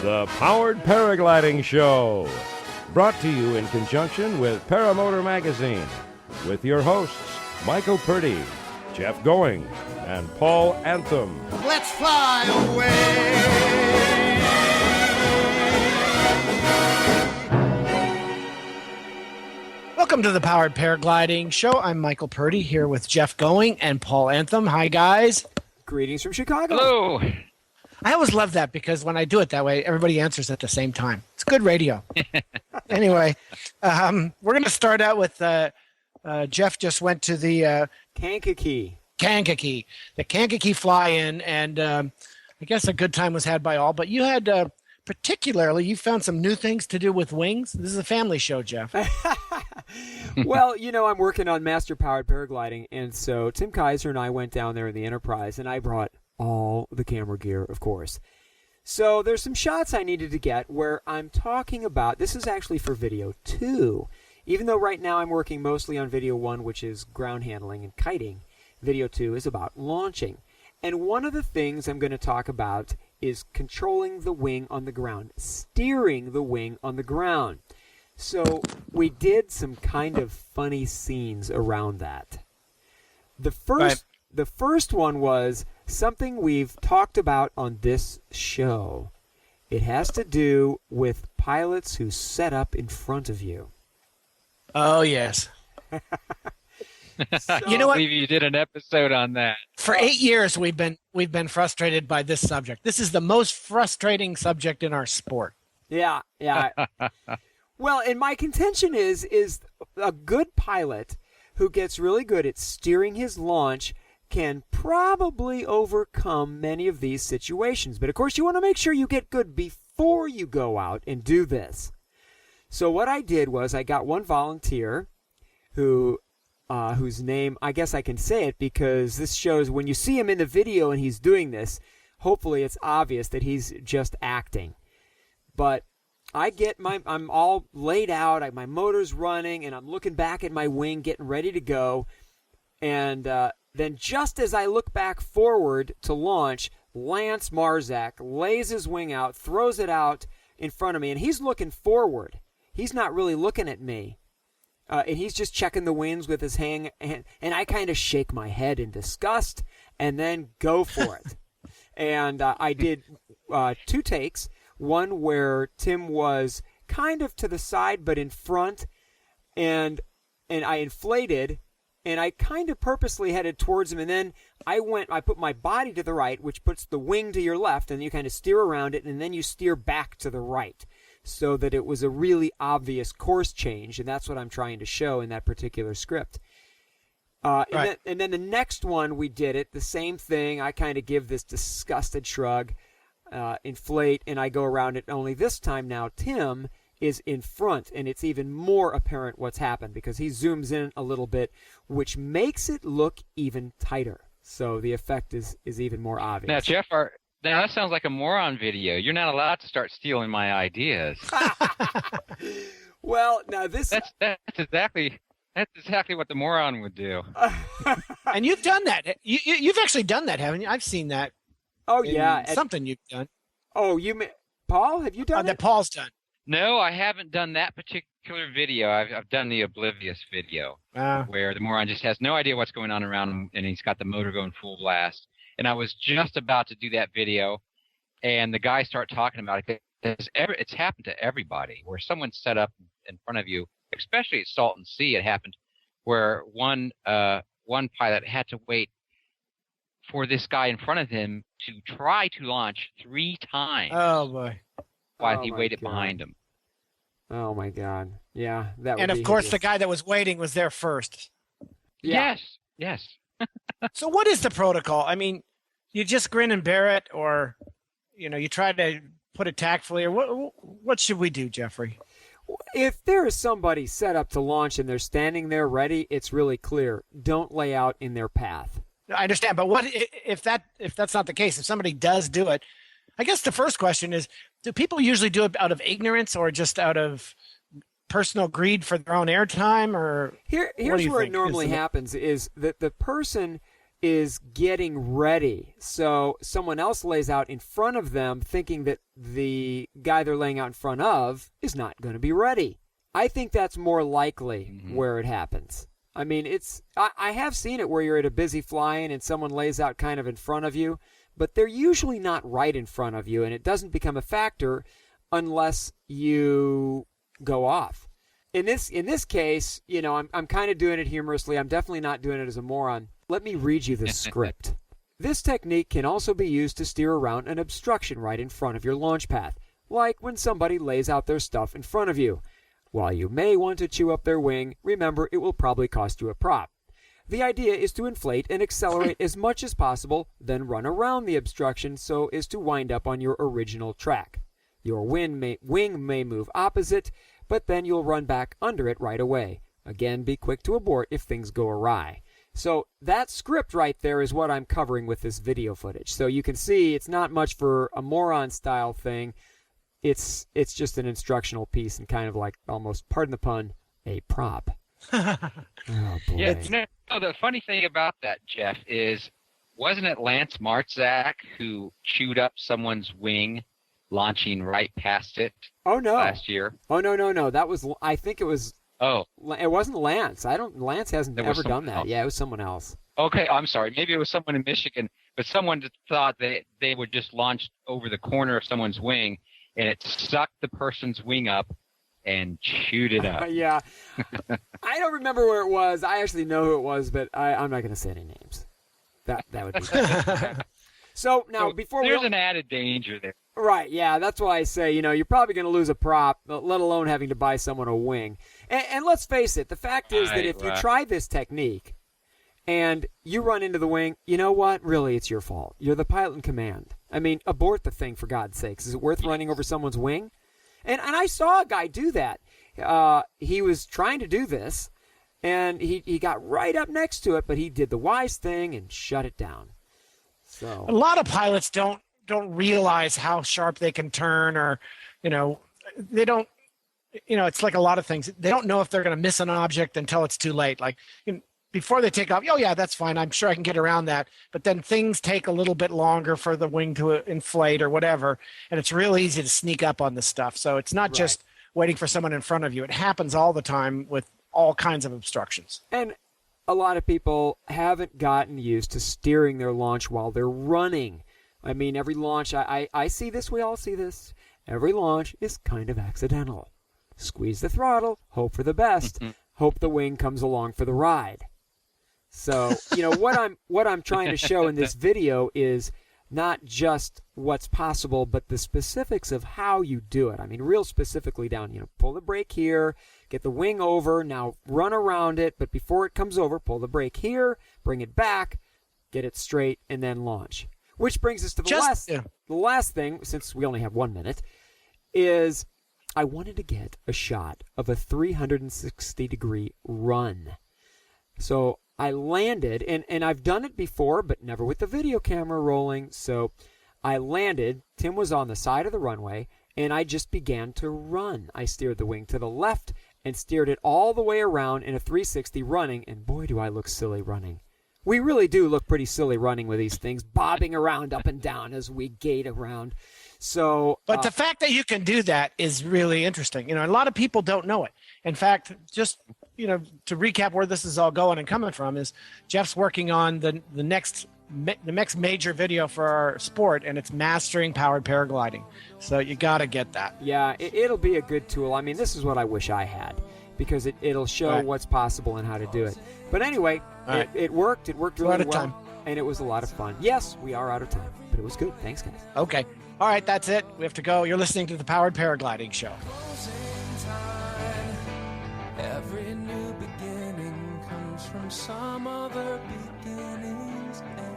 The Powered Paragliding Show, brought to you in conjunction with Paramotor Magazine, with your hosts, Michael Purdy, Jeff Going, and Paul Anthem. Let's fly away! Welcome to the Powered Paragliding Show. I'm Michael Purdy here with Jeff Going and Paul Anthem. Hi, guys. Greetings from Chicago. Hello. I always love that because when I do it that way, everybody answers at the same time. It's good radio. Anyway, we're going to start out with Jeff just went to the Kankakee. The Kankakee fly-in, and I guess a good time was had by all. But you had particularly, you found some new things to do with wings. This is a family show, Jeff. Well, you know, I'm working on master-powered paragliding, and so Tim Kaiser and I went down there in the Enterprise, and I brought all the camera gear, of course. So there's some shots I needed to get where I'm talking about, this is actually for video 2, even though right now I'm working mostly on video 1, which is ground handling and kiting. Video 2 is about launching. And one of the things I'm going to talk about is controlling the wing on the ground, steering the wing on the ground. So we did some kind of funny scenes around that. The first one was something we've talked about on this show. It has to do with pilots who set up in front of you. Oh, yes. So, You know what? I believe you did an episode on that. For 8 years, we've been frustrated by this subject. This is the most frustrating subject in our sport. Yeah. Well, and my contention is a good pilot who gets really good at steering his launch can probably overcome many of these situations. But of course, you want to make sure you get good before you go out and do this. So what I did was I got one volunteer whose name, I guess I can say it because this shows when you see him in the video and he's doing this, hopefully it's obvious that he's just acting. But I'm all laid out, my motor's running, and I'm looking back at my wing, getting ready to go. And then just as I look back forward to launch, Lance Marzak lays his wing out, throws it out in front of me, and he's looking forward. He's not really looking at me. And he's just checking the winds with his hand, and I kind of shake my head in disgust and then go for it. And I did 2 takes. One where Tim was kind of to the side but in front, and I inflated, and I kind of purposely headed towards him, and then I put my body to the right, which puts the wing to your left, and you kind of steer around it, and then you steer back to the right, so that it was a really obvious course change, and that's what I'm trying to show in that particular script. Right. And then the next one, we did it, the same thing. I kind of give this disgusted shrug, inflate, and I go around it. Only this time now, Tim is in front, and it's even more apparent what's happened because he zooms in a little bit, which makes it look even tighter. So the effect is even more obvious. Now, Jeff, now that sounds like a moron video. You're not allowed to start stealing my ideas. Well, now this That's exactly what the moron would do. And you've done that. You've actually done that, haven't you? I've seen that. Oh yeah, Something you've done. Oh, Paul? Have you done That it? Paul's done. No, I haven't done that particular video. I've done the oblivious video where the moron just has no idea what's going on around him, and he's got the motor going full blast. And I was just about to do that video, and the guys start talking about it. It's happened to everybody where someone set up in front of you, especially at Salton Sea. It happened where one pilot had to wait for this guy in front of him to try to launch 3 times Oh boy! while Oh, he my waited God. behind him. Oh my God! Yeah, that. And would of be course, the hideous. guy that was waiting was there first. Yeah. Yes. So what is the protocol? I mean, you just grin and bear it, or you try to put it tactfully, or what should we do, Jeffrey? If there is somebody set up to launch and they're standing there ready, it's really clear. Don't lay out in their path. I understand, but what if that's not the case? If somebody does do it, I guess the first question is: do people usually do it out of ignorance or just out of personal greed for their own airtime? Or Here's do you where it think? normally happens: is that the person is getting ready. So someone else lays out in front of them thinking that the guy they're laying out in front of is not going to be ready. I think that's more likely where it happens. I mean, I have seen it where you're at a busy fly-in and someone lays out kind of in front of you, but they're usually not right in front of you, and it doesn't become a factor unless you go off. In this case, I'm kind of doing it humorously. I'm definitely not doing it as a moron. Let me read you the script. This technique can also be used to steer around an obstruction right in front of your launch path, like when somebody lays out their stuff in front of you. While you may want to chew up their wing, remember it will probably cost you a prop. The idea is to inflate and accelerate as much as possible, then run around the obstruction so as to wind up on your original track. Your wing may move opposite, but then you'll run back under it right away. Again, be quick to abort if things go awry. So that script right there is what I'm covering with this video footage. So you can see it's not much for a moron style thing. It's just an instructional piece and kind of like almost, pardon the pun, a prop. Oh, boy. Yeah, the funny thing about that, Jeff, is wasn't it Lance Martzak who chewed up someone's wing launching right past it last year? Oh, no. That was, I think it was, it wasn't Lance. Lance hasn't ever done that. Yeah, it was someone else. Okay, I'm sorry. Maybe it was someone in Michigan, but someone just thought they would just launch over the corner of someone's wing, and it sucked the person's wing up and chewed it up. Yeah. I don't remember where it was. I actually know who it was, but I'm not going to say any names. That would be So now, there's an added danger there. Right, yeah, that's why I say, you're probably going to lose a prop, let alone having to buy someone a wing. And let's face it, the fact is that if you try this technique and you run into the wing, you know what? Really, it's your fault. You're the pilot in command. I mean, abort the thing, for God's sakes. Is it worth running over someone's wing? And I saw a guy do that. He was trying to do this, and he got right up next to it, but he did the wise thing and shut it down. So a lot of pilots don't realize how sharp they can turn, or they don't. It's like a lot of things. They don't know if they're going to miss an object until it's too late. Like before they take off, oh yeah, that's fine. I'm sure I can get around that. But then things take a little bit longer for the wing to inflate or whatever, and it's real easy to sneak up on this stuff. So it's not just waiting for someone in front of you. It happens all the time with all kinds of obstructions. And a lot of people haven't gotten used to steering their launch while they're running. I mean, every launch, I see this, we all see this. Every launch is kind of accidental. Squeeze the throttle, hope for the best, hope the wing comes along for the ride. So, what I'm trying to show in this video is not just what's possible, but the specifics of how you do it. I mean, real specifically down, pull the brake here, get the wing over, now run around it, but before it comes over, pull the brake here, bring it back, get it straight, and then launch. Which brings us to the last thing, since we only have 1 minute, is I wanted to get a shot of a 360-degree run. So I landed, and I've done it before, but never with the video camera rolling. So I landed, Tim was on the side of the runway, and I just began to run. I steered the wing to the left and steered it all the way around in a 360 running, and boy, do I look silly running. We really do look pretty silly running with these things, bobbing around up and down as we gate around. So, but the fact that you can do that is really interesting. A lot of people don't know it. In fact, just to recap where this is all going and coming from is Jeff's working on the next major video for our sport, and it's mastering powered paragliding. So you got to get that. Yeah, it'll be a good tool. I mean, this is what I wish I had, because it'll show what's possible and how to do it. But anyway, it worked. It worked really well. Time. And it was a lot of fun. Yes, we are out of time, but it was good. Thanks, guys. Okay. All right, that's it. We have to go. You're listening to the Powered Paragliding Show. Every new beginning comes from some other beginning's end.